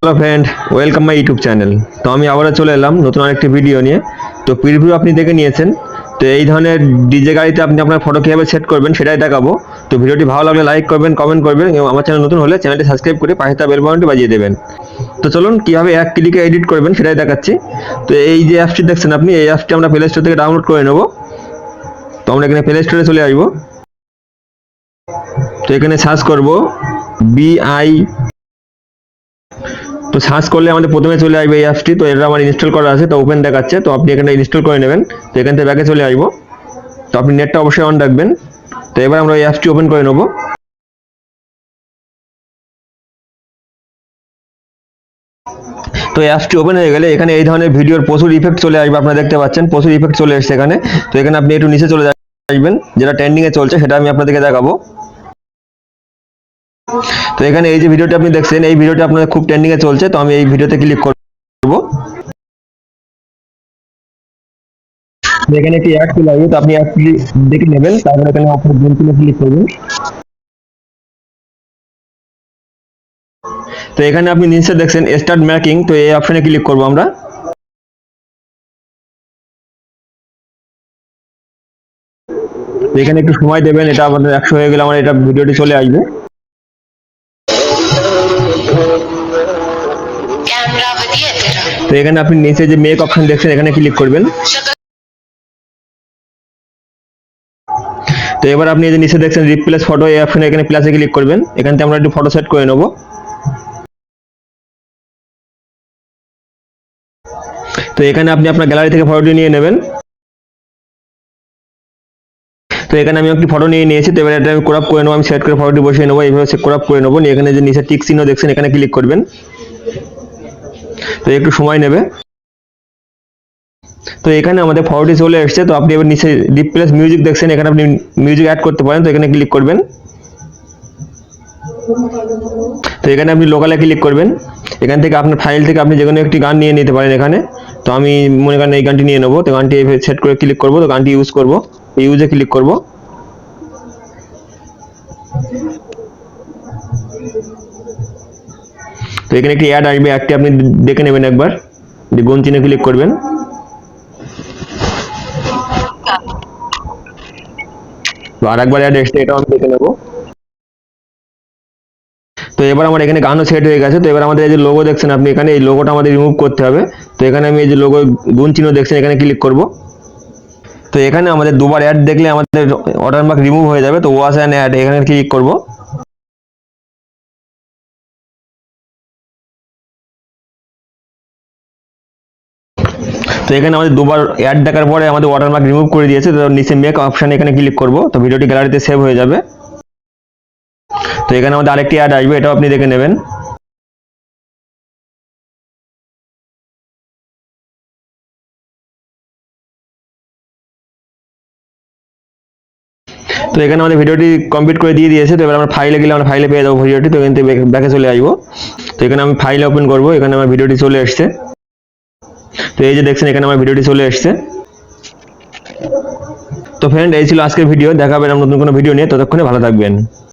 Hello friend, welcome my YouTube channel. তো আমি আবারও চলে এলাম নতুন আরেকটি ভিডিও নিয়ে। তো প্রিভিউ আপনি দেখে নিয়েছেন। তো এই ধরনের ডিজে গাড়িতে আপনি আপনার ফটো কীভাবে সেট করবেন সেটাই দেখাবো। তো ভিডিওটি ভালো লাগলে লাইক করবেন, কমেন্ট করবেন এবং আমার চ্যানেল নতুন হলে চ্যানেলটি সাবস্ক্রাইব করে পাশে থাকা বেল বাটনটি বাজিয়ে দেবেন। তো চলুন কীভাবে এক ক্লিকে এডিট করবেন সেটাই দেখাচ্ছি। তো এই যে অ্যাপসটি দেখছেন আপনি, এই অ্যাপসটি আমরা প্লে স্টোর থেকে ডাউনলোড করে নেব। তো আমরা এখানে প্লে স্টোরে চলে আসবো। তো এখানে সার্চ করব BI। তো সার্চ করলে আমাদের প্রথমে চলে আসবে এই অ্যাপসটি। তো এটা আমার ইনস্টল করা আছে, তো ওপেন দেখাচ্ছে। তো আপনি এখানে ইনস্টল করে নেবেন। তো এখান থেকে ব্যাকে চলে আসবো। তো আপনি নেটটা অবশ্যই অন রাখবেন। তো এবার আমরা এই অ্যাপসটি ওপেন করে নেব। তো এই অ্যাপসটি ওপেন হয়ে গেলে এখানে এই ধরনের ভিডিওর প্রচুর ইফেক্ট চলে আসবে, আপনারা দেখতে পাচ্ছেন প্রচুর ইফেক্ট চলে এসেছে এখানে। তো এখানে আপনি একটু নিচে চলে আসবেন, যেটা ট্রেন্ডিংয়ে চলছে সেটা আমি আপনাদেরকে দেখাবো। তো এখানে এই যে ভিডিওটি আপনি দেখছেন, এই ভিডিওটি আপনাদের খুব ট্রেন্ডিংয়ে চলছে। তো আমি এই ভিডিওতে ক্লিক করব। এখানে একটি অ্যাড চলে আসবে, তো আপনি অ্যাডটি দেখে নেবেন। তারপর এখানে আপনার গেম ক্লিক করবেন। তো এখানে আপনি নিচে দেখছেন স্টার্ট মেকিং। তো এই অপশনে ক্লিক করব আমরা। তো এখানে একটু সময় দেবেন, এটা আমাদের 100 হয়ে গেলে আমার এটা ভিডিওটি চলে আসবে। তো এখানে আপনি নিচে যে মেক অপশন দেখছেন এখানে ক্লিক করবেন। তো এবার আপনি এই যে নিচে দেখছেন রিপ্লেস ফটো, এই অপশনে এখানে প্লাসে ক্লিক করবেন। এখান থেকে আমরা একটু ফটো সেট করে নেব। তো এখানে আপনি আপনার গ্যালারি থেকে ফটোটি নিয়ে নেবেন। তো এখানে আমি একটি ফটো নিয়ে নিয়েছি। তো এবার এটা আমি ক্রপ করে নেবো, আমি সেট করে ফটোটি বসিয়ে নেবো। এইভাবে ক্রপ করে নেবো। এখানে যে নিচে টিক চিহ্ন দেখছেন এখানে ক্লিক করবেন। তো একটু সময় নেবে। তো এখানে আমাদের ফটোটি চলে এসেছে। তো আপনি এবার নিচে রিপ্লেস মিউজিক দেখছেন, এখানে আপনি মিউজিক অ্যাড করতে পারেন। তো এখানে ক্লিক করবেন। তো এখানে আপনি লোকালে ক্লিক করবেন। এখান থেকে আপনার ফাইল থেকে আপনি যে কোনো একটি গান নিয়ে নিতে পারেন এখানে। তো আমি মনে করেন এই গানটি নিয়ে নেবো। তো গানটি সেট করে ক্লিক করবো। তো গানটি ইউজ করবো, ইউজে ক্লিক করব। তো এখানে একটি অ্যাড আসবে, অ্যাডটি আপনি দেখে নেবেন একবার। গুণ চিহ্নে ক্লিক করবেন। তো আর একবার অ্যাড এসছে, এটাও আমি দেখে নেবো। তো এবার আমার এখানে গানও সেট হয়ে গেছে। তো এবার আমাদের এই যে লোগো দেখছেন আপনি এখানে, এই লোগোটা আমাদের রিমুভ করতে হবে। তো এখানে আমি এই যে লোগো গুণ চিহ্ন দেখছেন এখানে ক্লিক করব। তো এখানে আমাদের দুবার অ্যাড দেখলে আমাদের ওয়াটারমার্ক রিমুভ হয়ে যাবে। তো ওয়াশ অ্যান্ড অ্যাড এখানে ক্লিক করব। তো এখানে আমাদের দুবার অ্যাড দেখার পরে আমাদের ওয়াটারমার্ক রিমুভ করে দিয়েছে। তো নিচে মেক অপশন এখানে ক্লিক করব। তো ভিডিওটি গ্যালারিতে সেভ হয়ে যাবে। তো এখানে আমাদের আরেকটি অ্যাড আসবে, এটাও আপনি দেখে নেবেন। তো এখানে আমাদের ভিডিওটি কমপ্লিট করে দিয়ে দিয়েছে। তো এবার আমরা ফাইলে গেলে আমরা ফাইলে পেয়ে যাবো ভিডিওটি। তো এখান থেকে ব্যাকে চলে আসবো। তো এখানে আমি ফাইলে ওপেন করব। এখানে আমার ভিডিওটি চলে এসছে। তো এই যে দেখছেন এখানে আমার ভিডিওটি চলে এসছে। তো ফ্রেন্ড, এই ছিল আজকের ভিডিও। দেখা হবে নতুন কোনো ভিডিও নিয়ে। ততক্ষণে ভালো থাকবেন।